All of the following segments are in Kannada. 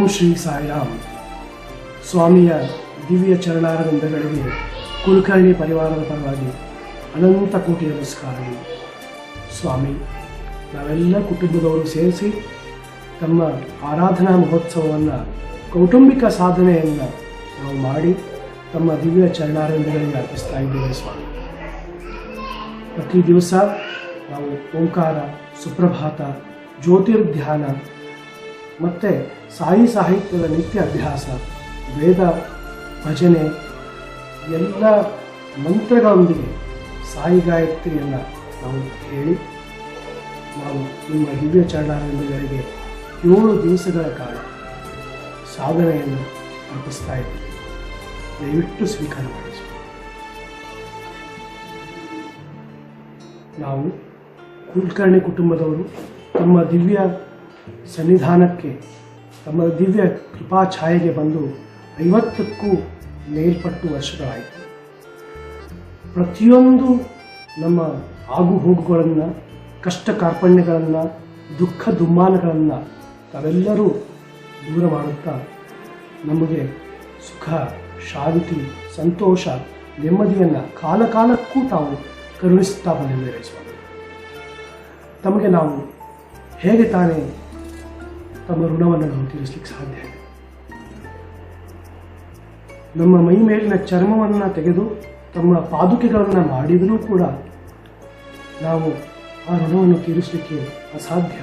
ಓಂ ಶ್ರೀ ಸಾಯಿರಾಮ್. ಸ್ವಾಮಿಯ ದಿವ್ಯ ಚರಣಾರವಿಂದಗಳಿಗೆ ಕುಲಕರ್ಣಿ ಪರಿವಾರದ ಪರವಾಗಿ ಅನಂತ ಕೋಟಿ ನಮಸ್ಕಾರಗಳು. ಸ್ವಾಮಿ, ನಾವೆಲ್ಲ ಕುಟುಂಬದವರು ಸೇರಿಸಿ ತಮ್ಮ ಆರಾಧನಾ ಮಹೋತ್ಸವವನ್ನು ಕೌಟುಂಬಿಕ ಸಾಧನೆಯನ್ನು ನಾವು ಮಾಡಿ ತಮ್ಮ ದಿವ್ಯ ಚರಣಾರವಿಂದಗಳಿಗೆ ಅರ್ಪಿಸ್ತಾ ಇದ್ದೇವೆ. ಸ್ವಾಮಿ, ಪ್ರತಿ ದಿವಸ ನಾವು ಓಂಕಾರ, ಸುಪ್ರಭಾತ, ಜ್ಯೋತಿರ್ಧ್ಯಾನ ಮತ್ತು ಸಾಯಿ ಸಾಹಿತ್ಯದ ನಿತ್ಯ ಅಭ್ಯಾಸ, ವೇದ ಭಜನೆ ಎಲ್ಲ ಮಂತ್ರಗಳೊಂದಿಗೆ ಸಾಯಿ ಗಾಯತ್ರಿಯನ್ನು ನಾವು ಹೇಳಿ ನಾವು ನಿಮ್ಮ ದಿವ್ಯ ಚರಣಾರವಿಂದಗಳಿಗೆ 7 ದಿವಸಗಳ ಕಾಲ ಸಾಧನೆಯನ್ನು ಅರ್ಪಿಸ್ತಾ ಇದ್ದೀವಿ. ದಯವಿಟ್ಟು ಸ್ವೀಕಾರ ಮಾಡಿ. ನಾವು ಕುಲಕರ್ಣಿ ಕುಟುಂಬದವರು ತಮ್ಮ ದಿವ್ಯ ಸನ್ನಿಧಾನಕ್ಕೆ, ತಮ್ಮ ದಿವ್ಯ ಕೃಪಾ ಛಾಯೆಗೆ ಬಂದು 50ಕ್ಕೂ ಮೇಲ್ಪಟ್ಟು ವರ್ಷಗಳಾಯಿತು. ಪ್ರತಿಯೊಂದು ನಮ್ಮ ಆಗು ಹೋಗುಗಳನ್ನು, ಕಷ್ಟ ಕಾರ್ಪಣ್ಯಗಳನ್ನು, ದುಃಖ ದುಮ್ಮಾನಗಳನ್ನು ತಾವೆಲ್ಲರೂ ದೂರ ಮಾಡುತ್ತಾ ನಮಗೆ ಸುಖ, ಶಾಂತಿ, ಸಂತೋಷ, ನೆಮ್ಮದಿಯನ್ನು ಕಾಲಕ್ಕೂ ತಾವು ಕರುಣಿಸುತ್ತಾ ಬಂದಿದ್ದೇವೆ. ಸ್ವಾಮಿ, ತಮಗೆ ನಾವು ಹೇಗೆ ತಾನೇ ತಮ್ಮ ಋಣವನ್ನು ನಾವು ತೀರಿಸಲಿಕ್ಕೆ ಸಾಧ್ಯ ಇದೆ? ನಮ್ಮ ಮೈ ಮೇಲಿನ ಚರ್ಮವನ್ನು ತೆಗೆದು ತಮ್ಮ ಪಾದುಕೆಗಳನ್ನು ಮಾಡಿದರೂ ಕೂಡ ನಾವು ಆ ಋಣವನ್ನು ತೀರಿಸಲಿಕ್ಕೆ ಅಸಾಧ್ಯ.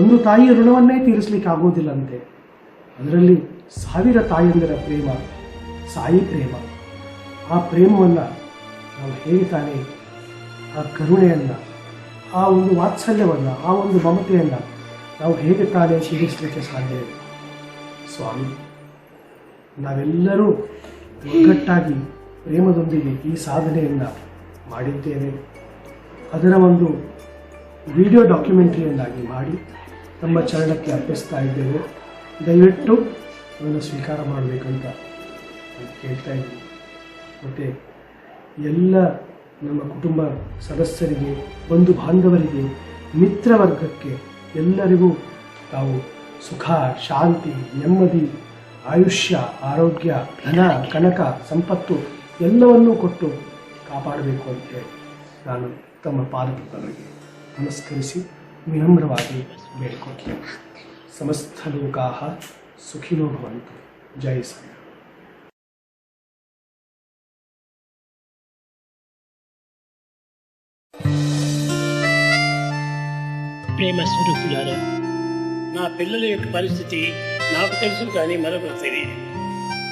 ಒಂದು ತಾಯಿಯ ಋಣವನ್ನೇ ತೀರಿಸಲಿಕ್ಕೆ ಆಗೋದಿಲ್ಲಂತೆ. ಅದರಲ್ಲಿ 1000 ತಾಯಿಯಂದಿರ ಪ್ರೇಮ, ಸಾಯಿ ಪ್ರೇಮ. ಆ ಪ್ರೇಮವನ್ನು ನಾವು ಹೇಗೆ ತಾನೇ, ಆ ಕರುಣೆಯನ್ನು, ಆ ಒಂದು ವಾತ್ಸಲ್ಯವನ್ನು, ಆ ಒಂದು ಮಮತೆಯನ್ನು ನಾವು ಹೇಗೆ ತಾನೇ ತೀರಿಸಲಿಕ್ಕೆ ಸಾಧ್ಯ ಇದೆ? ಸ್ವಾಮಿ, ನಾವೆಲ್ಲರೂ ಒಗ್ಗಟ್ಟಾಗಿ ಪ್ರೇಮದೊಂದಿಗೆ ಈ ಸಾಧನೆಯನ್ನು ಮಾಡಿದ್ದೇವೆ. ಅದರ ಒಂದು ವಿಡಿಯೋ ಡಾಕ್ಯುಮೆಂಟ್ರಿಯನ್ನಾಗಿ ಮಾಡಿ ನಮ್ಮ ಚರಣಕ್ಕೆ ಅರ್ಪಿಸ್ತಾ ಇದ್ದೇವೆ. ದಯವಿಟ್ಟು ಅದನ್ನು ಸ್ವೀಕಾರ ಮಾಡಬೇಕಂತ ಕೇಳ್ತಾ ಇದ್ದೀನಿ. ಮತ್ತು ಎಲ್ಲ ನಮ್ಮ ಕುಟುಂಬ ಸದಸ್ಯರಿಗೆ, ಬಂಧು ಬಾಂಧವರಿಗೆ, ಮಿತ್ರವರ್ಗಕ್ಕೆ ಎಲ್ಲರಿಗೂ ತಾವು ಸುಖ, ಶಾಂತಿ, ನೆಮ್ಮದಿ, ಆಯುಷ್ಯ, ಆರೋಗ್ಯ, ಧನ, ಕನಕ, ಸಂಪತ್ತು ಎಲ್ಲವನ್ನೂ ಕೊಟ್ಟು ಕಾಪಾಡಬೇಕು ಅಂತೇಳಿ ನಾನು ತಮ್ಮ ಪಾದಪುತ್ರರಿಗೆ ನಮಸ್ಕರಿಸಿ ವಿನಮ್ರವಾಗಿ ಬೇಡಿಕೊಳ್ತೇನೆ. ಸಮಸ್ತ ಲೋಕಾಃ ಸುಖಿನೋ ಭವಂತು. ಜೈ ಸಾಯಿ. ప్రేమ స్వరూపులారా, నా పిల్లల యొక్క పరిస్థితి నాకు తెలుసు, కానీ మరొకరు తెలియదు.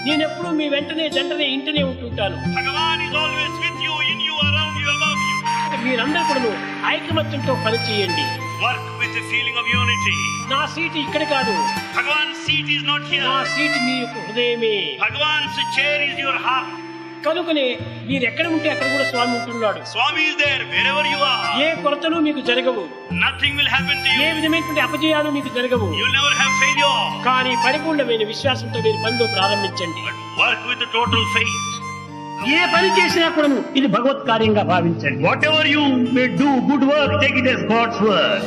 నేనెప్పుడు మీ వెంటనే జంటనే ఇంటనే ఉంటుంటాను. భగవాన్ is always with you, in you, around you, above you. మీరందరూ కూడా ఐకమత్యంతో పని చేయండి. Work with a feeling of unity. నా సీట్ ఇక్కడ కాదు. భగవాన్ సీట్ is not here. నా సీట్ మీ యొక్క హృదయమే. Bhagavan's chair is your heart. కనుకనే మీరు ఎక్కడ ఉంటే అక్కడ కూడా స్వామి ఉంటున్నాడు. స్వామి is there wherever you are. ఏ కొరతలు మీకు జరగవు. Nothing will happen to you. ఏ విధమైనటువంటి అపజయాలు మీకు జరగవు. You will never have failure. కానీ పరిపూర్ణమైన విశ్వాసంతో మీరు పనిలో ప్రారంభించండి. But work with the total faith. ఏ పని చేసినా కూడా ఇది భగవత్ కార్యంగా భావించండి. Whatever you may do, good work, take it as God's work.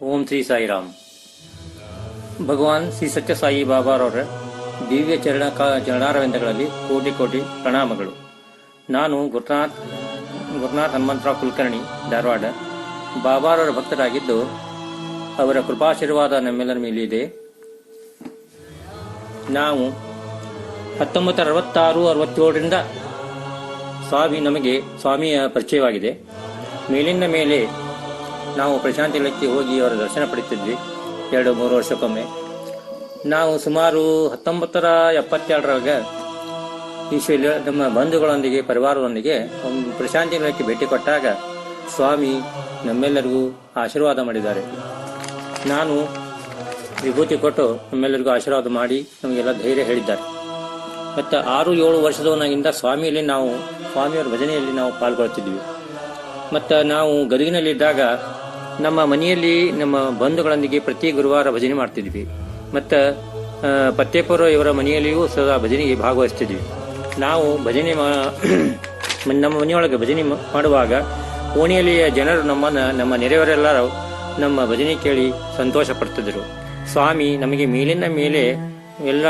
ಓಂ ಶ್ರೀ ಸಾಯಿರಾಮ್. ಭಗವಾನ್ ಶ್ರೀ ಸತ್ಯಸಾಯಿ ಬಾಬಾರವರ ದಿವ್ಯ ಚರಣಾರವಿಂದಗಳಲ್ಲಿ ಕೋಟಿ ಕೋಟಿ ಪ್ರಣಾಮಗಳು. ನಾನು ಗುರುನಾಥ್ ಹನುಮಂತರಾವ್ ಕುಲಕರ್ಣಿ, ಧಾರವಾಡ. ಬಾಬಾರವರ ಭಕ್ತರಾಗಿದ್ದು ಅವರ ಕೃಪಾಶೀರ್ವಾದ ನಮ್ಮೆಲ್ಲರ ಮೇಲಿದೆ. ನಾವು 1966-67ರಿಂದ ಸ್ವಾಮಿಯ ಪರಿಚಯವಾಗಿದೆ. ಮೇಲಿಂದ ಮೇಲೆ ನಾವು ಪ್ರಶಾಂತಿ ಇಲಾಖೆಗೆ ಹೋಗಿ ಅವರ ದರ್ಶನ ಪಡೆಯುತ್ತಿದ್ವಿ 2-3 ವರ್ಷಕ್ಕೊಮ್ಮೆ. ನಾವು ಸುಮಾರು 1972ರಾಗ ಈಶ್ವರ್ಯ ನಮ್ಮ ಬಂಧುಗಳೊಂದಿಗೆ ಪರಿವಾರದೊಂದಿಗೆ ಪ್ರಶಾಂತಿ ಇಲಾಖೆಗೆ ಭೇಟಿ ಕೊಟ್ಟಾಗ ಸ್ವಾಮಿ ನಮ್ಮೆಲ್ಲರಿಗೂ ಆಶೀರ್ವಾದ ಮಾಡಿದ್ದಾರೆ. ನಾನು ವಿಭೂತಿ ಕೊಟ್ಟು ನಮ್ಮೆಲ್ಲರಿಗೂ ಆಶೀರ್ವಾದ ಮಾಡಿ ನಮಗೆಲ್ಲ ಧೈರ್ಯ ಹೇಳಿದ್ದಾರೆ. ಮತ್ತು 6-7 ವರ್ಷದವನಾಗಿಂದ ಸ್ವಾಮಿಯವರ ಭಜನೆಯಲ್ಲಿ ನಾವು ಪಾಲ್ಗೊಳ್ತಿದ್ವಿ. ಮತ್ತು ನಾವು ಗದಗಿನಲ್ಲಿದ್ದಾಗ ನಮ್ಮ ಮನೆಯಲ್ಲಿ ನಮ್ಮ ಬಂಧುಗಳೊಂದಿಗೆ ಪ್ರತಿ ಗುರುವಾರ ಭಜನೆ ಮಾಡ್ತಿದ್ವಿ. ಮತ್ತು ಪತ್ತೇಪುರ ಇವರ ಮನೆಯಲ್ಲಿಯೂ ಸದಾ ಭಜನೆಗೆ ಭಾಗವಹಿಸ್ತಿದ್ವಿ. ನಾವು ಭಜನೆ ನಮ್ಮ ಮನೆಯೊಳಗೆ ಭಜನೆ ಮಾಡುವಾಗ ಓಣಿಯಲ್ಲಿಯ ಜನರು ನಮ್ಮ ನೆರೆಯವರೆಲ್ಲರೂ ನಮ್ಮ ಭಜನೆ ಕೇಳಿ ಸಂತೋಷ ಪಡ್ತಿದ್ರು. ಸ್ವಾಮಿ ನಮಗೆ ಮೇಲಿನ ಮೇಲೆ ಎಲ್ಲ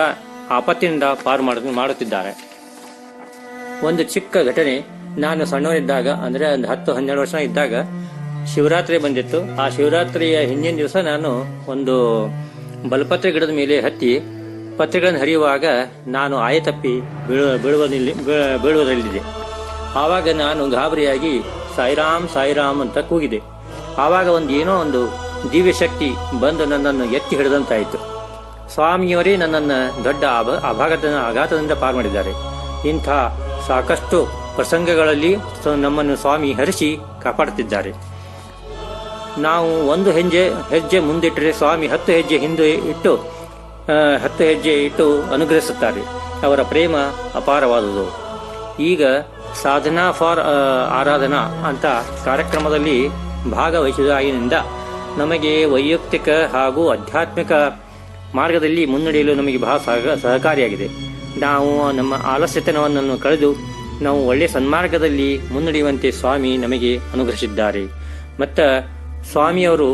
ಆಪತ್ತಿನಿಂದ ಪಾರು ಮಾಡುತ್ತಿದ್ದಾರೆ. ಒಂದು ಚಿಕ್ಕ ಘಟನೆ, ನಾನು ಸಣ್ಣವರಿದ್ದಾಗ ಅಂದರೆ ಒಂದು 10-12 ವರ್ಷ ಇದ್ದಾಗ ಶಿವರಾತ್ರಿ ಬಂದಿತ್ತು. ಆ ಶಿವರಾತ್ರಿಯ ಹಿಂದಿನ ದಿವಸ ನಾನು ಒಂದು ಬಲಪತ್ರೆ ಗಿಡದ ಮೇಲೆ ಹತ್ತಿ ಪತ್ರೆಗಳನ್ನು ಹರಿಯುವಾಗ ನಾನು ಆಯತಪ್ಪಿ ಬೀಳುವುದರಲ್ಲಿದೆ. ಆವಾಗ ನಾನು ಗಾಬರಿಯಾಗಿ ಸಾಯಿರಾಮ್ ಸಾಯಿರಾಮ್ ಅಂತ ಕೂಗಿದೆ. ಆವಾಗ ಒಂದು ದಿವ್ಯ ಶಕ್ತಿ ಬಂದು ನನ್ನನ್ನು ಎತ್ತಿ ಹಿಡಿದಂತಾಯಿತು. ಸ್ವಾಮಿಯವರೇ ನನ್ನನ್ನು ದೊಡ್ಡ ಆಘಾತದಿಂದ ಪಾರು ಮಾಡಿದ್ದಾರೆ. ಇಂಥ ಸಾಕಷ್ಟು ಪ್ರಸಂಗಗಳಲ್ಲಿ ನಮ್ಮನ್ನು ಸ್ವಾಮಿ ಹರಿಸಿ ಕಾಪಾಡುತ್ತಿದ್ದಾರೆ. ನಾವು ಒಂದು ಹೆಜ್ಜೆ ಮುಂದಿಟ್ಟರೆ ಸ್ವಾಮಿ 10 ಹೆಜ್ಜೆ ಇಟ್ಟು ಅನುಗ್ರಹಿಸುತ್ತಾರೆ. ಅವರ ಪ್ರೇಮ ಅಪಾರವಾದುದು. ಈಗ ಸಾಧನಾ ಫಾರ್ ಆರಾಧನಾ ಅಂತ ಕಾರ್ಯಕ್ರಮದಲ್ಲಿ ಭಾಗವಹಿಸಿದಾಗಿನಿಂದ ನಮಗೆ ವೈಯಕ್ತಿಕ ಹಾಗೂ ಆಧ್ಯಾತ್ಮಿಕ ಮಾರ್ಗದಲ್ಲಿ ಮುನ್ನಡೆಯಲು ನಮಗೆ ಬಹಳ ಸಹಕಾರಿಯಾಗಿದೆ. ನಾವು ನಮ್ಮ ಆಲಸ್ಯತನವನ್ನು ಕಳೆದು ನಾವು ಒಳ್ಳೆಯ ಸನ್ಮಾರ್ಗದಲ್ಲಿ ಮುನ್ನಡೆಯುವಂತೆ ಸ್ವಾಮಿ ನಮಗೆ ಅನುಗ್ರಹಿಸಿದ್ದಾರೆ. ಮತ್ತು ಸ್ವಾಮಿಯವರು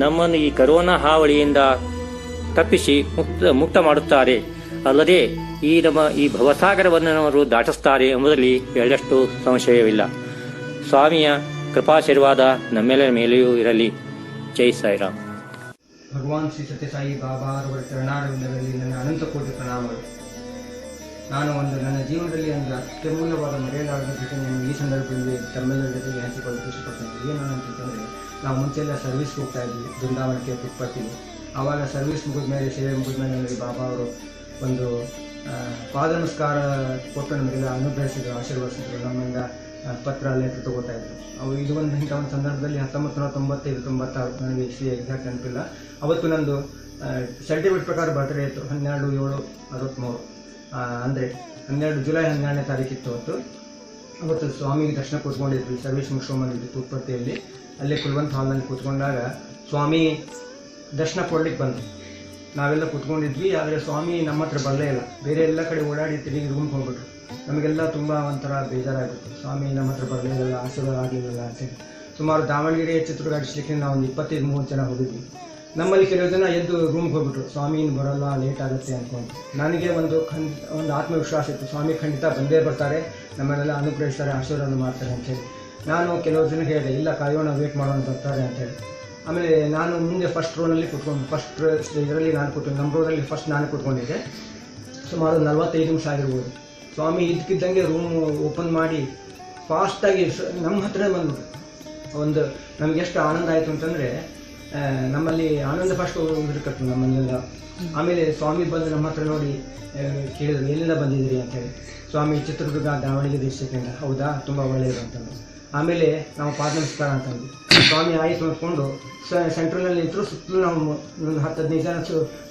ನಮ್ಮನ್ನು ಈ ಕರೋನಾ ಹಾವಳಿಯಿಂದ ತಪ್ಪಿಸಿ ಮುಕ್ತ ಮಾಡುತ್ತಾರೆ. ಅಲ್ಲದೆ ಈ ಭವಸಾಗರವನ್ನು ಅವರು ದಾಟಿಸುತ್ತಾರೆ ಎಂಬುದರಲ್ಲಿ ಎಳ್ಳಷ್ಟು ಸಂಶಯವಿಲ್ಲ. ಸ್ವಾಮಿಯ ಕೃಪಾಶೀರ್ವಾದ ನಮ್ಮೆಲ್ಲರ ಮೇಲೆಯೂ ಇರಲಿ. ಜೈ ಸಾಯಿರಾಮ್. ಭಗವಾನ್ ಶ್ರೀ ಸತ್ಯಸಾಯಿ ಬಾಬಾ ಅವರ ಚರಣಾರವಿಂದಗಳಲ್ಲಿ ನನ್ನ ಅನಂತ ಕೋಟಿ ಪ್ರಣಾಮಗಳು. ನಾನು ನನ್ನ ಜೀವನದಲ್ಲಿ ಒಂದು ಅತ್ಯಮೂಲ್ಯವಾದ ಮರೆಯಲಾಗದ ಘಟನೆಯನ್ನು ಈ ಸಂದರ್ಭದಲ್ಲಿ ತಮ್ಮೆಲ್ಲರ ಜೊತೆಗೆ ಹಂಚಿಕೊಳ್ಳಲು ಇಷ್ಟಪಡ್ತೇನೆ. ಏನು ಅಂತಂದರೆ, ನಾವು ಮುಂಚೆಲ್ಲ ಸರ್ವಿಸ್ ಹೋಗ್ತಾ ಇದ್ವಿ ಬೃಂದಾವನಕ್ಕೆ, ಪುಟ್ಪಟ್ಟಿಗೆ. ಆವಾಗ ಸರ್ವಿಸ್ ಮುಗಿದ ಮೇಲೆ, ಸೇವೆ ಮುಗಿದ ಮೇಲೆ ನಮಗೆ ಬಾಬಾ ಅವರು ಒಂದು ಪಾದ ನಮಸ್ಕಾರ ಕೊಟ್ಟು ನಮಗೆಲ್ಲ ಅನುಗ್ರಹಿಸಿದ್ರು, ಆಶೀರ್ವದಿಸಿದ್ರು. ನಮ್ಮಿಂದ ಪತ್ರ ಲೆಟರ್ ತಗೋತಾ ಇದ್ರು. ಇದು ಇಂಥ ಒಂದು ಸಂದರ್ಭದಲ್ಲಿ 1995-96 ನನಗೆ ಎಕ್ಸಾಕ್ಟ್ ನೆನಪಿಲ್ಲ. ಅವತ್ತು ನಂದು ಸರ್ಟಿಫಿಕೇಟ್ ಪ್ರಕಾರ ಬರ್ತ್ಡೇ ಇತ್ತು, 12/7/63. ಅಂದರೆ 12 ಜುಲೈ 12ನೇ ತಾರೀಕಿತ್ತು ಅವತ್ತು ಸ್ವಾಮಿಗೆ ದರ್ಶನ ಕೂತ್ಕೊಂಡಿದ್ವಿ. ಸರ್ವಿಸ್ ಮುಗಿಸ್ಕೊಂಡ್ಬಂದಿದ್ವಿ ಪುಟ್ಪಟ್ಟಿಯಲ್ಲಿ. ಅಲ್ಲೇ ಕುಲ್ವಂತ್ ಹಾಲ್ನಲ್ಲಿ ಕೂತ್ಕೊಂಡಾಗ ಸ್ವಾಮಿ ದರ್ಶನ ಕೊಡ್ಲಿಕ್ಕೆ ಬಂದು ನಾವೆಲ್ಲ ಕೂತ್ಕೊಂಡಿದ್ವಿ. ಆದರೆ ಸ್ವಾಮಿ ನಮ್ಮ ಹತ್ರ ಬರಲೇ ಇಲ್ಲ. ಬೇರೆ ಎಲ್ಲ ಕಡೆ ಓಡಾಡಿ ತಿರುಗಿ ರೂಮ್ಗೆ ಹೋಗ್ಬಿಟ್ರು. ನಮಗೆಲ್ಲ ತುಂಬ ಒಂಥರ ಬೇಜಾರಾಗಿತ್ತು. ಸ್ವಾಮಿ ನಮ್ಮ ಹತ್ರ ಬರಲಿಲ್ಲ, ಆಶೀರ್ವಾದ ಆಗಲಿಲ್ಲ ಅಂತೇಳಿ. ಸುಮಾರು ದಾವಣಗೆರೆ ಚಿತ್ರಗಾಡಿಸ್ಲಿಕ್ಕೆ ನಾವು ಒಂದು 25-30 ಜನ ಹೋಗಿದ್ವಿ. ನಮ್ಮಲ್ಲಿ ಕೆಲವು ಜನ ಎದ್ದು ರೂಮ್ಗೆ ಹೋಗ್ಬಿಟ್ರು, ಸ್ವಾಮಿ ಇನ್ನು ಬರೋಲ್ಲ, ಲೇಟ್ ಆಗುತ್ತೆ ಅಂದ್ಕೊಂಡು. ನನಗೆ ಒಂದು ಆತ್ಮವಿಶ್ವಾಸ ಇತ್ತು, ಸ್ವಾಮಿ ಖಂಡಿತ ಬಂದೇ ಬರ್ತಾರೆ, ನಮ್ಮನ್ನೆಲ್ಲ ಅನುಗ್ರಹಿಸ್ತಾರೆ, ಆಶೀರ್ವಾದ ಮಾಡ್ತಾರೆ ಅಂತೇಳಿ. ನಾನು ಕೆಲವು ಜನಕ್ಕೆ ಹೇಳಿದೆ, ಇಲ್ಲ ಕಾಯೋಣ, ವೇಟ್ ಮಾಡೋಣ, ಬರ್ತಾರೆ ಅಂತೇಳಿ. ಆಮೇಲೆ ನಾನು ಮುಂದೆ ಫಸ್ಟ್ ರೋನಲ್ಲಿ ಕೂತ್ಕೊಂಡು, ಇದರಲ್ಲಿ ನಾನು ಕೂತ್ಕೊಂಡು, ನಮ್ಮ ರೋನಲ್ಲಿ ಫಸ್ಟ್ ನಾನು ಕೂತ್ಕೊಂಡಿದ್ದೆ. ಸುಮಾರು 45 ನಿಮಿಷ ಆಗಿರ್ಬೋದು. ಸ್ವಾಮಿ ಇದಕ್ಕಿದ್ದಂಗೆ ರೂಮ್ ಓಪನ್ ಮಾಡಿ ಫಾಸ್ಟಾಗಿ ನಮ್ಮ ಹತ್ರನೇ ಬಂದ್ಬಿಟ್ಟು ನಮ್ಗೆ ಎಷ್ಟು ಆನಂದ ಆಯಿತು ಅಂತಂದರೆ, ನಮ್ಮಲ್ಲಿ ಆನಂದ ಫಸ್ಟ್ ಇರ್ಕತ್ತು ನಮ್ಮಲ್ಲೆಲ್ಲ. ಆಮೇಲೆ ಸ್ವಾಮಿ ಬಂದು ನಮ್ಮ ಹತ್ರ ನೋಡಿ ಕೇಳಿದ್ರು, ಎಲ್ಲಿಂದ ಬಂದಿದ್ದೀರಿ ಅಂತೇಳಿ. ಸ್ವಾಮಿ ಚಿತ್ರದುರ್ಗ ದಾವಣಗೆರೆ ಡಿಸ್ಟ್ರಿಕ್ಟಿಂದ. ಹೌದಾ, ತುಂಬ ಒಳ್ಳೆಯದು ಅಂತಂದು. ಆಮೇಲೆ ನಾವು ಪಾದ ನಮಸ್ಕಾರ ಅಂತಂದ್ವಿ. ಸ್ವಾಮಿ ಆಯಿತು ಅಂದ್ಕೊಂಡು ಸೆಂಟ್ರಲ್ನಲ್ಲಿ ನಿಂತರು. ಸುತ್ತಲೂ ನಾವು 10-15 ಜನ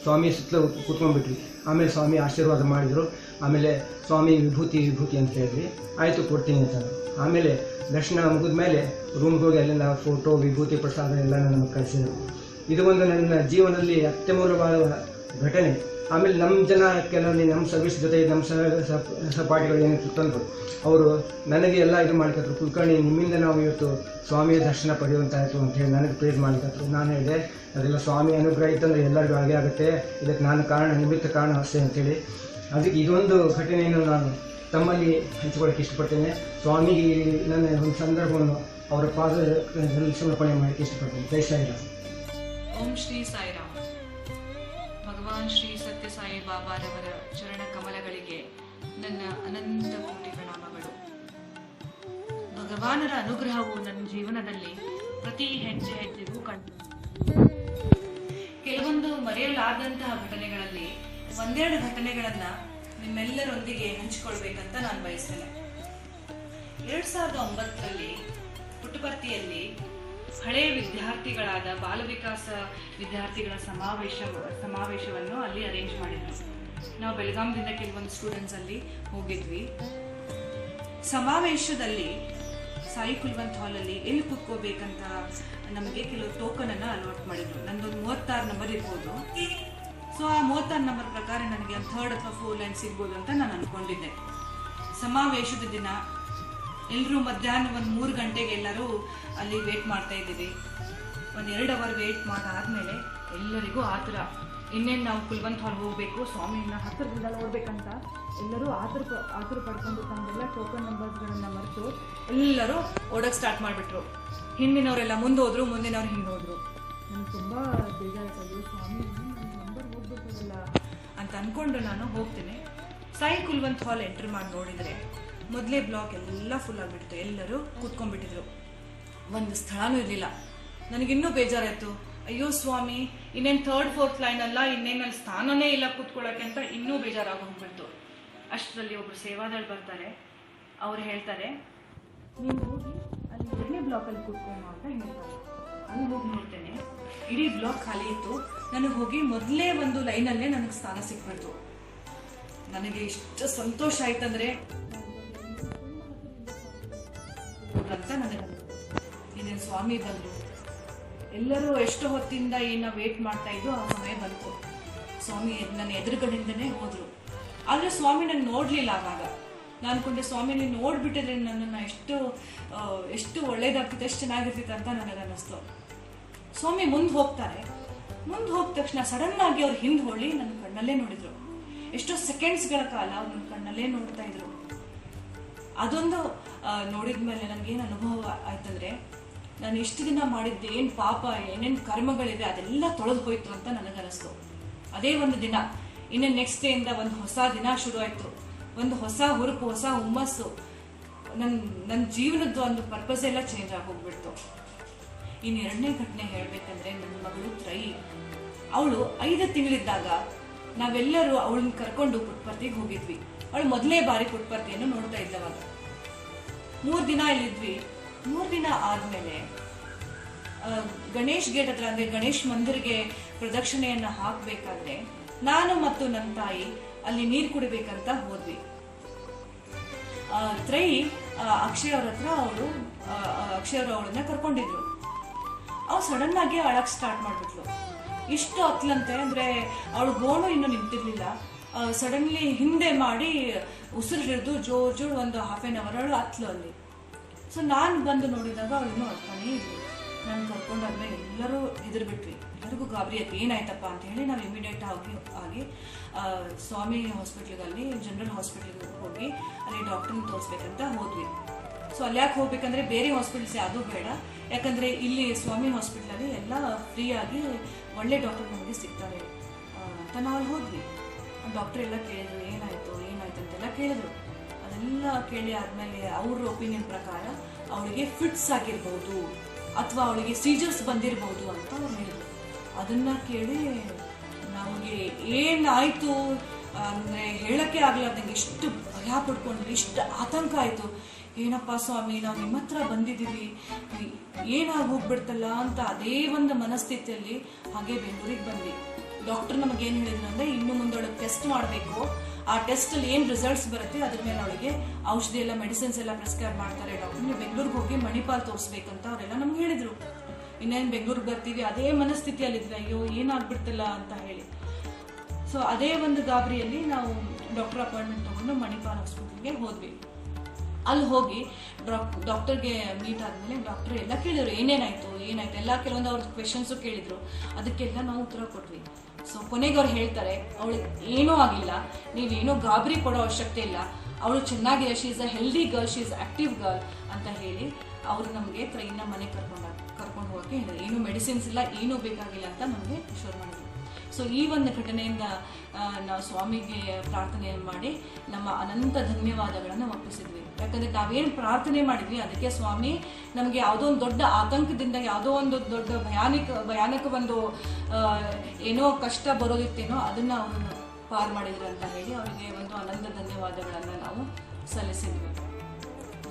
ಸ್ವಾಮಿ ಸುತ್ತಲೂ ಕೂತ್ಕೊಂಡ್ಬಿಟ್ವಿ. ಆಮೇಲೆ ಸ್ವಾಮಿ ಆಶೀರ್ವಾದ ಮಾಡಿದರು. ಆಮೇಲೆ ಸ್ವಾಮಿ ವಿಭೂತಿ ಅಂತ ಹೇಳಿದ್ವಿ. ಆಯಿತು, ಕೊಡ್ತೀನಿ ಅಂತಂದು. ಆಮೇಲೆ ದರ್ಶನ ಮುಗಿದ ಮೇಲೆ ರೂಮ್ಗೆ ಹೋಗಿ ಅಲ್ಲೆಲ್ಲ ಫೋಟೋ, ವಿಭೂತಿ, ಪ್ರಸಾದ ಎಲ್ಲ ನಮಗೆ ಕಳಿಸಿದರು. ಇದು ಒಂದು ನನ್ನ ಜೀವನದಲ್ಲಿ ಅತ್ಯಮೂಲ್ಯವಾದ ಘಟನೆ. ಆಮೇಲೆ ನಮ್ಮ ಜನ ಕೆಲವೊಂದು ನಮ್ಮ ಸರ್ವಿಸ್ ಜೊತೆ ನಮ್ಮ ಸಹಪಾಠಿಗಳು ಏನಿತ್ತು ತಂದರು, ಅವರು ನನಗೆ ಎಲ್ಲ ಇದು ಮಾಡ್ಕೊಟ್ರು. ಕುಲ್ಕರ್ಣಿ, ನಿಮ್ಮಿಂದ ನಾವು ಇವತ್ತು ಸ್ವಾಮಿಯ ದರ್ಶನ ಪಡೆಯುವಂತಾಯಿತು ಅಂತ ಹೇಳಿ ನನಗೆ ಪ್ರೇಸ್ ಮಾಡ್ಕೊಟ್ರು. ನಾನು ಹೇಳಿದೆ, ಅದೆಲ್ಲ ಸ್ವಾಮಿ ಅನುಗ್ರಹ ಇತ್ತಂದರೆ ಎಲ್ಲರಿಗೂ ಹಾಗೆ ಆಗುತ್ತೆ, ಇದಕ್ಕೆ ನಾನು ಕಾರಣ, ನಿಮಿತ್ತ ಕಾರಣ ಅಷ್ಟೇ ಅಂತೇಳಿ. ಅದಕ್ಕೆ ಇದೊಂದು ಘಟನೆಯನ್ನು ನಾನು ತಮ್ಮಲ್ಲಿ ಹಂಚಿಕೊಳ್ಳೋಕ್ಕೆ ಇಷ್ಟಪಡ್ತೇನೆ. ಸ್ವಾಮಿಗೆ ನನ್ನ ಒಂದು ಸಂದರ್ಭವನ್ನು ಅವರ ಪಾದದಲ್ಲಿ ಸಮರ್ಪಣೆ ಮಾಡಲಿಕ್ಕೆ ಇಷ್ಟಪಡ್ತೇನೆ. ಜೈ ಸಾಯಿರಾಮ್. ಓಂ ಶ್ರೀ ಸಾಯಿರಾಮ್. ಭಗವಾನ್ ಶ್ರೀ ಸತ್ಯ ಸಾಯಿ ಬಾಬಾರವರ ಚರಣ ಕಮಲಗಳಿಗೆ ನನ್ನ ಅನಂತ ಕೋಟಿ ಪ್ರಣಾಮಗಳು. ಭಗವಾನರ ಅನುಗ್ರಹವು ನನ್ನ ಜೀವನದಲ್ಲಿ ಪ್ರತಿ ಹೆಜ್ಜೆ ಹೆಜ್ಜೆಗೂ ಕಂಡು. ಕೆಲವೊಂದು ಮರೆಯಲಾದಂತಹ ಘಟನೆಗಳಲ್ಲಿ ಒಂದೆರಡು ಘಟನೆಗಳನ್ನ ನಿಮ್ಮೆಲ್ಲರೊಂದಿಗೆ ಹಂಚಿಕೊಳ್ಬೇಕಂತ ನಾನು ಬಯಸ್ತೇನೆ. 2009ರಲ್ಲಿ ಪುಟ್ಟಪರ್ತಿಯಲ್ಲಿ ಹಳೆಯ ವಿದ್ಯಾರ್ಥಿಗಳಾದ ಬಾಲ ವಿಕಾಸ ವಿದ್ಯಾರ್ಥಿಗಳ ಸಮಾವೇಶವನ್ನು ಅಲ್ಲಿ ಅರೇಂಜ್ ಮಾಡಿದ್ರು. ನಾವು ಬೆಳಗಾಂದಿಂದ ಕೆಲವೊಂದು ಸ್ಟೂಡೆಂಟ್ಸ್ ಅಲ್ಲಿ ಹೋಗಿದ್ವಿ. ಸಮಾವೇಶದಲ್ಲಿ ಸಾಯಿ ಕುಲ್ವಂತ್ ಹಾಲಲ್ಲಿ ಎಲ್ಲಿ ಕೂತ್ಕೋಬೇಕಂತ ನಮಗೆ ಕೆಲವು ಟೋಕನ್ ಅನ್ನ ಅಲಾಟ್ ಮಾಡಿದ್ರು. ನಂದೊಂದು 36 ನಂಬರ್ ಇರ್ಬೋದು. ಸೊ ಆ 36 ನಂಬರ್ ಪ್ರಕಾರ ನನಗೆ ಒಂದು 3rd ಅಥವಾ 4th ಲೈನ್ ಸಿಗ್ಬೋದು ಅಂತ ನಾನು ಅನ್ಕೊಂಡಿದ್ದೆ. ಸಮಾವೇಶದ ದಿನ ಎಲ್ಲರೂ ಮಧ್ಯಾಹ್ನ ಒಂದು 3 ಗಂಟೆಗೆ ಎಲ್ಲರೂ ಅಲ್ಲಿ ವೇಟ್ ಮಾಡ್ತಾ ಇದ್ದೀವಿ. ಒಂದು 2 ಅವರ್ ವೇಟ್ ಮಾಡಾದ್ಮೇಲೆ ಎಲ್ಲರಿಗೂ ಆತರ ಇನ್ನೇನು ನಾವು ಕುಲ್ವಂತ್ ಹಾಲ್ ಹೋಗ್ಬೇಕು, ಸ್ವಾಮಿಯನ್ನ ಹತ್ತಿರದಿಂದ ನೋಡ್ಬೇಕಂತ ಎಲ್ಲರೂ ಆತರ ಪಡ್ಕೊಂಡು ತಮ್ಮೆಲ್ಲ ಟೋಕನ್ ನಂಬರ್ಸ್ಗಳನ್ನ ಮರೆತು ಎಲ್ಲರೂ ಓಡಕ್ಕೆ ಸ್ಟಾರ್ಟ್ ಮಾಡಿಬಿಟ್ರು. ಹಿಂದಿನವರೆಲ್ಲ ಮುಂದೆ ಹೋದ್ರು, ಮುಂದಿನವ್ರು ಹಿಂದೆ ಹೋದ್ರು. ನನಗೆ ತುಂಬಾ ಬೇಜಾರಾಯ್ತು, ಸ್ವಾಮಿ ನನ್ನ ನಂಬರ್ ಹೋಗ್ಬಿಟ್ಟಲ್ಲ ಅಂತ ಅನ್ಕೊಂಡು ನಾನು ಹೋಗ್ತೇನೆ. ಸಾಯಿ ಕುಲ್ವಂತ್ ಹಾಲ್ ಎಂಟ್ರ್ ಮಾಡಿ ನೋಡಿದ್ರೆ ಮೊದಲೇ ಬ್ಲಾಕ್ ಎಲ್ಲ ಫುಲ್ ಆಗಿಬಿಟ್ಟಿತ್ತು. ಎಲ್ಲರೂ ಕೂತ್ಕೊಂಡ್ಬಿಟ್ಟಿದ್ರು, ಒಂದು ಸ್ಥಳನೂ ಇರಲಿಲ್ಲ. ನನಗಿನ್ನೂ ಬೇಜಾರಾಯ್ತು. ಅಯ್ಯೋ ಸ್ವಾಮಿ, ಇನ್ನೇನು 3rd 4th ಲೈನ್ ಅಲ್ಲ, ಇನ್ನೇನು ಅಲ್ಲಿ ಸ್ಥಾನನೇ ಇಲ್ಲ ಕೂತ್ಕೊಳ್ಳೋಕೆ ಅಂತ ಇನ್ನೂ ಬೇಜಾರಾಗಿ ಹೋಗ್ಬಿಡ್ತು. ಅಷ್ಟರಲ್ಲಿ ಒಬ್ರು ಸೇವಾದಳು ಬರ್ತಾರೆ. ಅವ್ರು ಹೇಳ್ತಾರೆ, ನೀನು ಹೋಗಿ ಅಲ್ಲಿ 2ನೇ ಬ್ಲಾಕಲ್ಲಿ ಕೂತ್ಕೊಂಡು ಅಂತ ಹೇಳ್ತಾರೆ. ಅಲ್ಲಿ ಹೋಗಿ ನೋಡ್ತೇನೆ, ಇಡೀ ಬ್ಲಾಕ್ ಖಾಲಿ ಇತ್ತು. ನನಗೆ ಹೋಗಿ ಮೊದಲೇ ಒಂದು ಲೈನಲ್ಲೇ ನನಗೆ ಸ್ಥಾನ ಸಿಕ್ಬಿಡ್ತು. ನನಗೆ ಇಷ್ಟು ಸಂತೋಷ ಆಯ್ತಂದ್ರೆ ಅಂತ ನನಗೆ ಇನ್ನೇನು ಸ್ವಾಮಿ ಬಂದರು. ಎಲ್ಲರೂ ಎಷ್ಟು ಹೊತ್ತಿಂದ ಏನ ವೇಟ್ ಮಾಡ್ತಾ ಇದ್ದು ಆ ಸಮಯ ಬಂತು. ಸ್ವಾಮಿ ನನ್ನ ಎದುರುಗಡೆಯಿಂದನೇ ಹೋದ್ರು. ಆದ್ರೆ ಸ್ವಾಮಿ ನಂಗೆ ನೋಡ್ಲಿಲ್ಲ. ಆವಾಗ ನಾನು ಅನ್ಕೊಂಡೆ, ಸ್ವಾಮಿ ನೀನು ನೋಡ್ಬಿಟ್ಟಿದ್ರೆ ನನ್ನನ್ನು ಎಷ್ಟು ಒಳ್ಳೇದಾಗ್ತಿತ್ತು, ಎಷ್ಟು ಚೆನ್ನಾಗಿರ್ತಿತ್ತು ಅಂತ ನನಗೆ ಅನ್ನಿಸ್ತು. ಸ್ವಾಮಿ ಮುಂದೆ ಹೋಗ್ತಾರೆ. ಮುಂದೆ ಹೋದ ತಕ್ಷಣ ಸಡನ್ ಆಗಿ ಅವ್ರು ಹಿಂದೆ ಹೊಳ್ಳಿ ನನ್ನ ಕಣ್ಣಲ್ಲೇ ನೋಡಿದ್ರು. ಎಷ್ಟೋ ಸೆಕೆಂಡ್ಸ್ಗಳ ಕಾಲ ಅವ್ರು ನನ್ನ ಕಣ್ಣಲ್ಲೇ ನೋಡ್ತಾ ಇದ್ರು. ಅದೊಂದು ನೋಡಿದ್ಮೇಲೆ ನನಗೇನು ಅನುಭವ ಆಯ್ತಂದ್ರೆ, ನಾನು ಇಷ್ಟು ದಿನ ಮಾಡಿದ್ದೆ ಏನು ಪಾಪ, ಏನೇನು ಕರ್ಮಗಳಿದೆ ಅದೆಲ್ಲ ತೊಳೆದು ಹೋಯ್ತು ಅಂತ ನನಗನ್ನಿಸ್ತು. ಅದೇ ಒಂದು ದಿನ, ಇನ್ನು ನೆಕ್ಸ್ಟ್ ಡೇಯಿಂದ ಒಂದು ಹೊಸ ದಿನ ಶುರು ಆಯ್ತು. ಒಂದು ಹೊಸ ಹುರುಪು, ಹೊಸ ಹುಮ್ಮಸ್ಸು. ನನ್ನ ಜೀವನದ ಒಂದು ಪರ್ಪಸ್ ಎಲ್ಲ ಚೇಂಜ್ ಆಗೋಗ್ಬಿಡ್ತು. ಇನ್ನು 2ನೇ ಘಟನೆ ಹೇಳ್ಬೇಕಂದ್ರೆ, ನನ್ನ ಮಗಳು ತ್ರೈ, ಅವಳು 5 ತಿಂಗಳಿದ್ದಾಗ ನಾವೆಲ್ಲರೂ ಅವಳನ್ನ ಕರ್ಕೊಂಡು ಪುಟ್ಟಪರ್ತಿಗೆ ಹೋಗಿದ್ವಿ. ಅವಳು ಮೊದಲೇ ಬಾರಿ ಪುಟ್ಟಪರ್ತಿಯನ್ನು ನೋಡ್ತಾ ಇದ್ದವಾಗ 3 ದಿನ ಇಲ್ಲಿದ್ವಿ. 3 ದಿನ ಆದ್ಮೇಲೆ ಗಣೇಶ್ ಗೇಟ್ ಹತ್ರ, ಅಂದ್ರೆ ಗಣೇಶ್ ಮಂದಿರ್ಗೆ ಪ್ರದಕ್ಷಿಣೆಯನ್ನ ಹಾಕ್ಬೇಕಾದ್ರೆ ನಾನು ಮತ್ತು ನನ್ನ ತಾಯಿ ಅಲ್ಲಿ ನೀರು ಕುಡಿಬೇಕಂತ ಹೋದ್ವಿ. ತ್ರೈ ಅಕ್ಷಯ್ ಅವ್ರ ಹತ್ರ ಅಕ್ಷಯ್ ಅವರು ಅವಳನ್ನ ಕರ್ಕೊಂಡಿದ್ರು. ಅವ್ರು ಸಡನ್ ಆಗಿ ಅಳಕ್ ಸ್ಟಾರ್ಟ್ ಮಾಡ್ಬಿಟ್ಲು. ಇಷ್ಟು ಹತ್ಲಂತೆ, ಅಂದ್ರೆ ಅವಳು ಗೋಣು ಇನ್ನೂ ನಿಂತಿರ್ಲಿಲ್ಲ. ಸಡನ್ಲಿ ಹಿಂದೆ ಮಾಡಿ ಉಸಿರು ಹಿಡಿದು ಜೋರ್ ಒಂದು 1/2 hour ಅವಳು ಹತ್ಲು ಅಲ್ಲಿ. ಸೊ ನಾನು ಬಂದು ನೋಡಿದಾಗ ಅವಳನ್ನು ಅಳ್ತಾನೇ ಇದ್ಲು. ನಾನು ಕರ್ಕೊಂಡಾದ್ಮೇಲೆ ಎಲ್ಲರೂ ಹೆದರ್ಬಿಟ್ವಿ. ಎಲ್ಲರಿಗೂ ಗಾಬರಿ ಆಯ್ತು, ಏನಾಯ್ತಪ್ಪ ಅಂತ ಹೇಳಿ ನಾವು ಇಮಿಡಿಯೇಟ್ ಆಗಿ ಸ್ವಾಮಿ ಹಾಸ್ಪಿಟ್ಲಿಗಲ್ಲಿ, ಜನರಲ್ ಹಾಸ್ಪಿಟ್ಲಿಗೆ ಹೋಗಿ ಅಲ್ಲಿ ಡಾಕ್ಟರ್ನ ತೋರಿಸ್ಬೇಕಂತ ಹೋದ್ವಿ. ಸೊ ಅಲ್ಲಿ ಯಾಕೆ ಹೋಗ್ಬೇಕಂದ್ರೆ ಬೇರೆ ಹಾಸ್ಪಿಟಲ್ಸ್ ಯಾವುದೂ ಬೇಡ, ಯಾಕಂದರೆ ಇಲ್ಲಿ ಸ್ವಾಮಿ ಹಾಸ್ಪಿಟ್ಲಲ್ಲಿ ಎಲ್ಲ ಫ್ರೀಯಾಗಿ ಒಳ್ಳೆ ಡಾಕ್ಟರ್ ನಮಗೆ ಸಿಗ್ತಾರೆ ಅಂತ ನಾವು ಅಲ್ಲಿ ಹೋದ್ವಿ. ಡಾಕ್ಟರ್ ಎಲ್ಲ ಕೇಳಿದ್ರು, ಏನಾಯ್ತು ಅಂತೆಲ್ಲ ಕೇಳಿದ್ರು. ಅದೆಲ್ಲ ಕೇಳಿ ಆದಮೇಲೆ ಅವ್ರ ಒಪಿನಿಯನ್ ಪ್ರಕಾರ ಅವಳಿಗೆ ಫಿಟ್ಸ್ ಆಗಿರ್ಬೋದು ಅಥವಾ ಅವಳಿಗೆ ಸೀಜರ್ಸ್ ಬಂದಿರ್ಬೋದು ಅಂತ ಅವ್ರು ಹೇಳಿದ್ರು. ಅದನ್ನ ಕೇಳಿ ನಮಗೆ ಏನಾಯ್ತು ಅಂದರೆ ಹೇಳಕ್ಕೆ ಆಗ್ಲಾರ್ದಂಗೆ ಇಷ್ಟು ಭಯ ಪಡ್ಕೊಂಡ್ವಿ, ಇಷ್ಟು ಆತಂಕ ಆಯಿತು. ಏನಪ್ಪ ಸ್ವಾಮಿ, ನಾವು ನಿಮ್ಮ ಹತ್ರ ಬಂದಿದ್ದೀವಿ, ಏನಾಗಿ ಹೋಗ್ಬಿಡ್ತಲ್ಲ ಅಂತ ಅದೇ ಒಂದು ಮನಸ್ಥಿತಿಯಲ್ಲಿ ಹಾಗೆ ಬೆಂಗಳೂರಿಗೆ ಬಂದ್ವಿ. ಡಾಕ್ಟರ್ ನಮಗೇನು ಹೇಳಿದ್ರು ಅಂದರೆ, ಇನ್ನು ಮುಂದೆ ಅವಳಿಗೆ ಟೆಸ್ಟ್ ಮಾಡಬೇಕು, ಆ ಟೆಸ್ಟಲ್ಲಿ ಏನು ರಿಸಲ್ಟ್ಸ್ ಬರುತ್ತೆ ಅದ್ರ ಮೇಲೆ ಅವಳಿಗೆ ಔಷಧಿ ಎಲ್ಲ, ಮೆಡಿಸಿನ್ಸ್ ಎಲ್ಲ ಪ್ರಿಸ್ಕ್ರೈಬ್ ಮಾಡ್ತಾರೆ ಡಾಕ್ಟರ್. ನೀವು ಬೆಂಗಳೂರಿಗೆ ಹೋಗಿ ಮಣಿಪಾಲ್ ತೋರಿಸ್ಬೇಕಂತ ಅವರೆಲ್ಲ ನಮ್ಗೆ ಹೇಳಿದ್ರು. ಇನ್ನೇನು ಬೆಂಗಳೂರಿಗೆ ಬರ್ತೀವಿ, ಅದೇ ಮನಸ್ಥಿತಿಯಲ್ಲಿದ್ವಿ, ಅಯ್ಯೋ ಏನಾಗ್ಬಿಡ್ತಿಲ್ಲ ಅಂತ ಹೇಳಿ. ಸೊ ಸೊ ಅದೇ ಒಂದು ಗಾಬರಿಯಲ್ಲಿ ನಾವು ಡಾಕ್ಟರ್ ಅಪಾಯಿಂಟ್ಮೆಂಟ್ ತೊಗೊಂಡು ಮಣಿಪಾಲ್ ಹಾಸ್ಪಿಟಲ್ಗೆ ಹೋದ್ವಿ. ಅಲ್ಲಿ ಹೋಗಿ ಡಾಕ್ಟರ್ಗೆ ಮೀಟ್ ಆದಮೇಲೆ ಡಾಕ್ಟರ್ ಎಲ್ಲ ಕೇಳಿದ್ರು ಏನೇನಾಯಿತು ಎಲ್ಲ ಕೆಲವೊಂದು ಅವ್ರ ಕ್ವೆಶನ್ಸು ಕೇಳಿದರು. ಅದಕ್ಕೆಲ್ಲ ನಾವು ಉತ್ತರ ಕೊಟ್ವಿ. ಸೊ ಕೊನೆಗೆ ಅವ್ರು ಹೇಳ್ತಾರೆ, ಅವಳಿಗೆ ಏನೂ ಆಗಿಲ್ಲ, ನೀವೇನೋ ಗಾಬರಿ ಪಡೋ ಅವಶ್ಯಕತೆ ಇಲ್ಲ, ಅವಳು ಚೆನ್ನಾಗಿದೆ, she is a healthy girl, she is active girl ಅಂತ ಹೇಳಿ ಅವರು ನಮಗೆ ಟ್ರೈನ್ನ ಮನೆಗೆ ಕರ್ಕೊಂಡು ಹೋಗೋಕ್ಕೆ ಹೇಳಿದ್ರು. ಏನೂ ಮೆಡಿಸಿನ್ಸ್ ಇಲ್ಲ, ಏನೂ ಬೇಕಾಗಿಲ್ಲ ಅಂತ ನಮಗೆ ಶೋರ್ ಮಾಡಿದ್ರು. ಸೊ ಈ ಒಂದು ಘಟನೆಯಿಂದ ನಾವು ಸ್ವಾಮಿಗೆ ಪ್ರಾರ್ಥನೆ ಮಾಡಿ ನಮ್ಮ ಅನಂತ ಧನ್ಯವಾದಗಳನ್ನು ಒಪ್ಪಿಸಿದ್ವಿ. ಯಾಕಂದರೆ ನಾವೇನು ಪ್ರಾರ್ಥನೆ ಮಾಡಿದ್ವಿ ಅದಕ್ಕೆ ಸ್ವಾಮಿ ನಮಗೆ ಯಾವುದೋ ಒಂದು ದೊಡ್ಡ ಆತಂಕದಿಂದ, ಯಾವುದೋ ಒಂದು ದೊಡ್ಡ ಭಯಾನಕ ಒಂದು ಏನೋ ಕಷ್ಟ ಬರೋದಿತ್ತೇನೋ ಅದನ್ನು ಅವರು ಪಾರು ಮಾಡಿದ್ರು ಅಂತ ಹೇಳಿ ಅವರಿಗೆ ಒಂದು ಅನಂತ ಧನ್ಯವಾದಗಳನ್ನು ನಾವು ಸಲ್ಲಿಸಿದ್ವಿ.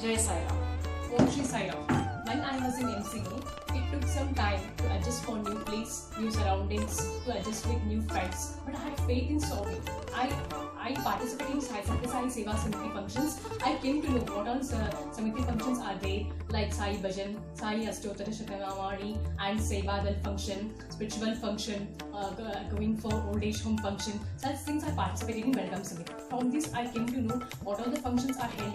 ಜೈ Sairam. Om Shri Sai Ram. When I was in MCE, it took some time to adjust for new place, new surroundings, to adjust with new friends. But I had faith in Swami. I participated in Sai Satya Sai Seva Samiti functions. I came to know what all Samiti functions are there, like Sai Bhajan, Sai Astottara Shatanamani, and Seva Dal function, spiritual function, going for old age home function. Such things I participated in Welcome Samiti. From this, I came to know what all the functions are held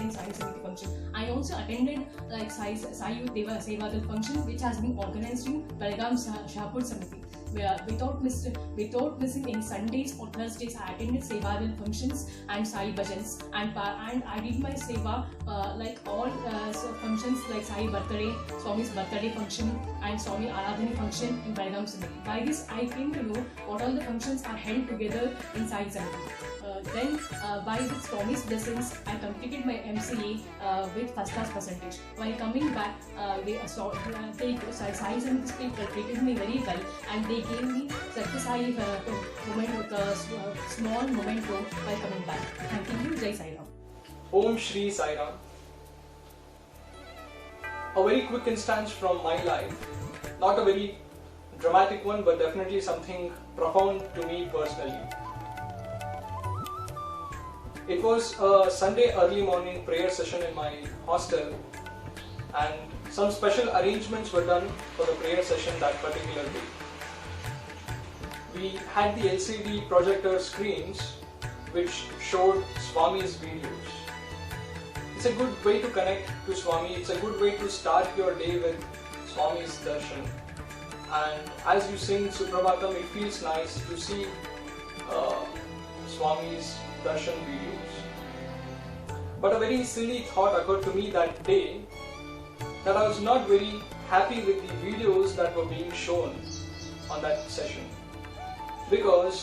in Sai Samiti function. I also attended like Sai Youth Deva Seva Dal function, which has been organized in Belgaum Shahpur Samiti. Without missing any Sundays or Thursdays, I attended Seva Dal functions and Sai Bhajans, and I did my Seva like all functions like Sai birthday, Swami's birthday function, and Swami Aradhani function in Belgaum Samiti. By this, I came to know what all the functions are held together in Sai Samiti. Then by the Swami's blessings, I completed my MCA with first class percentage. While coming back, Sai Samiti people treated me very well, and they gave me Satya Sai small memento while coming back. Thank you. Jai Sai Ram. Om Shri Sai Ram. A very quick instance from my life, not a very dramatic one, but definitely something profound to me personally. It was a Sunday early morning prayer session in my hostel, and some special arrangements were done for the prayer session that particular day. We had the LCD projector screens which showed Swami's videos. It's a good way to connect to Swami, it's a good way to start your day with Swami's darshan. And as you sing Suprabhatam, it feels nice to see Swami's darshan videos. But a very silly thought occurred to me that day, that I was not very happy with the videos that were being shown on that session, because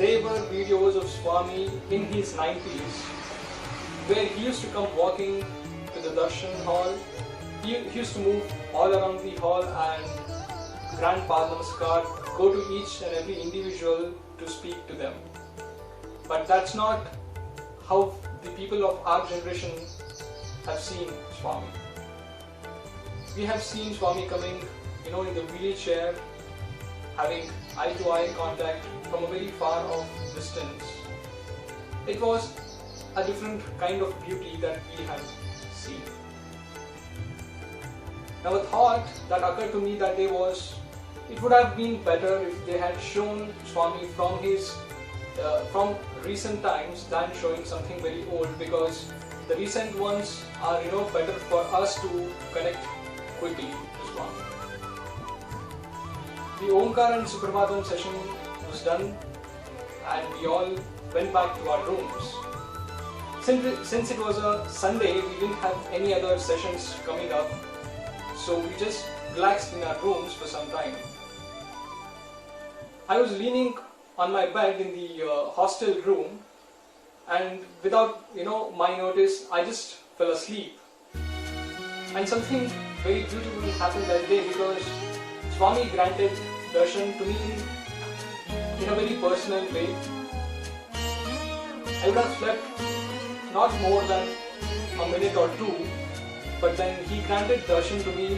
they were videos of Swami in his 90s, where he used to come walking to the darshan hall. He used to move all around the hall and grant Pad Namaskar, go to each and every individual to speak to them. But that's not how the people of our generation have seen Swami. We have seen Swami coming, in the wheelchair, having eye-to-eye contact from a very far off distance. It was a different kind of beauty that we have seen. Now, a thought that occurred to me that day was, it would have been better if they had shown Swami from recent times than showing something very old, because the recent ones are better for us to connect quickly to Swami. The Omkar and Suprabhatam session was done, and we all went back to our rooms. Since it was a Sunday, we didn't have any other sessions coming up, so we just relaxed in our rooms for some time. I was leaning on my bed in the hostel room, and without my notice, I just fell asleep. And something very beautiful happened that day, because Swami granted darshan to me in a very personal way. I would have slept not more than a minute or two, but then he granted darshan to me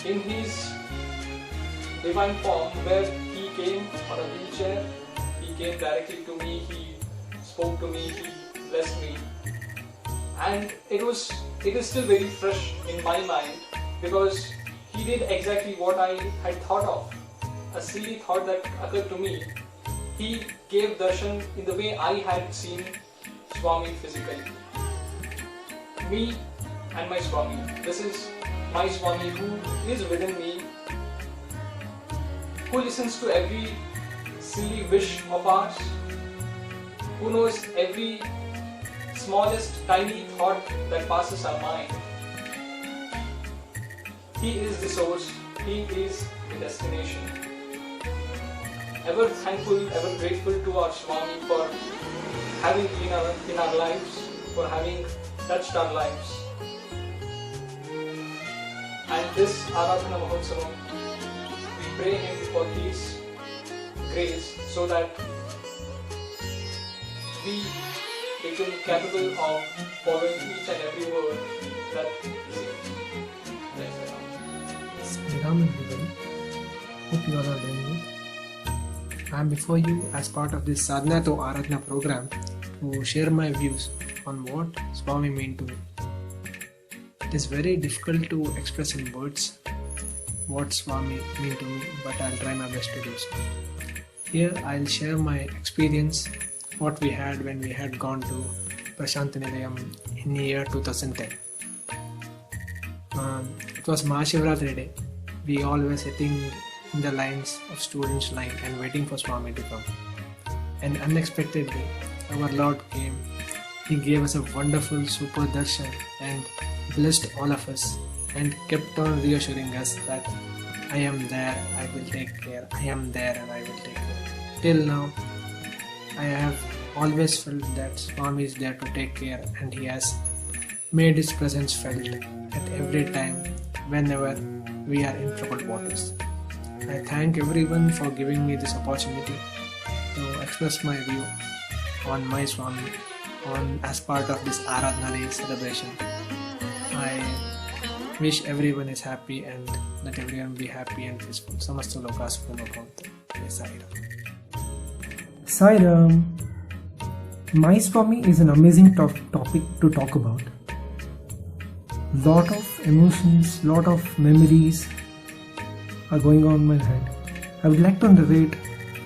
in his divine form, where he came on a wheelchair, he came directly to me, he spoke to me, he blessed me. And it is still very fresh in my mind, because he did exactly what I had thought of. a silly thought that occurred to me. He gave darshan in the way I had seen Swami physically. Me and my Swami. This is my Swami who is within me, who listens to every silly wish of ours, who knows every smallest tiny thought that passes our mind. He is the source, He is the destination. Ever thankful, ever grateful to our Swami for having been in our lives, for having touched our lives. And this Aradhana Mahotsavam, we pray Him for His grace so that we become capable of following each and every word that He says. Ram everybody, hope you all are doing good. I am before you as part of this Sadhana to Aradhana program to share my views on what Swami meant to me. It is very difficult to express in words what Swami meant to me, but I'll try my best to do so. Here I'll share my experience, what we had when we had gone to Prashanti Nilayam in the year 2010. It was Mahashivratri day. We all were sitting in the lines of students' line and waiting for Swami to come. And unexpectedly, our Lord came. He gave us a wonderful super darshan and blessed all of us and kept on reassuring us that I am there, I will take care, I am there and I will take care. Till now, I have always felt that Swami is there to take care and He has made His presence felt at every time whenever we are in troubled waters. I thank everyone for giving me this opportunity to express my view on my Swami as part of this Aradhana Day celebration. I wish everyone is happy and let everyone be happy and peaceful. Samasta loka sukhino bhavantu. Sai Ram. Sai Ram. My Swami is an amazing topic to talk about. Lot of emotions, lot of memories are going on in my head. I would like to narrate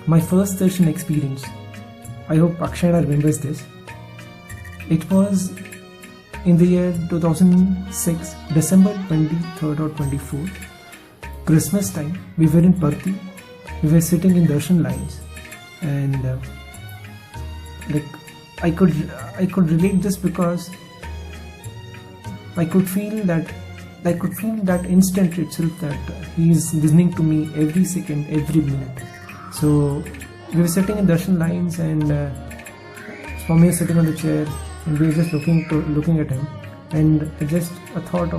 my first darshan experience. I hope Akshana remembers this. It was in the year 2006, December 23rd or 24th, Christmas time. We were in Parthi. We were sitting in darshan lines, and I could relate this because I could feel that instant itself that He is listening to me every second, every minute. So we were sitting in darshan lines, and Swami is sitting on the chair, and we were just looking at Him. And a thought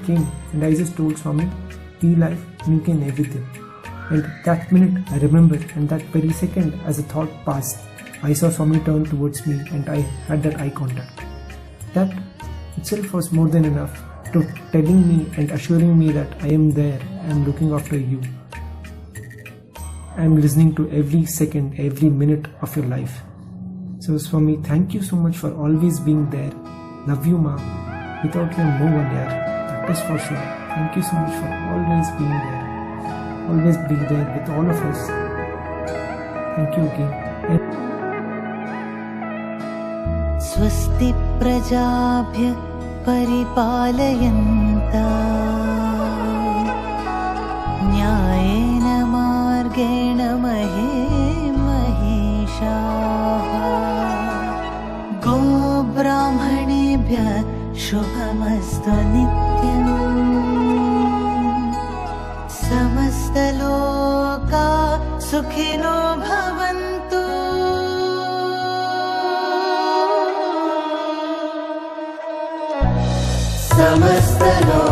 came, and I just told Swami, "Be life, Ninke Nevidya." And that minute I remember, and that very second, as a thought passed, I saw Swami turn towards me, and I had that eye contact. That itself was more than enough to telling me and assuring me that I am there, I am looking after you, I am listening to every second, every minute of your life. So Swami, thank you so much for always being there. Love you, Ma. Without you, no one there. That is for sure. Thank you so much for always being there. Always being there with all of us. Thank you again. स्वस्ति प्रजाभ्य परिपालयन्ता न्यायेन मार्गेण महिषाः गोब्राह्मणेभ्यः शुभमस्तु नित्यम् समस्तलोका सुखिनो भवन्तु समस्तलोका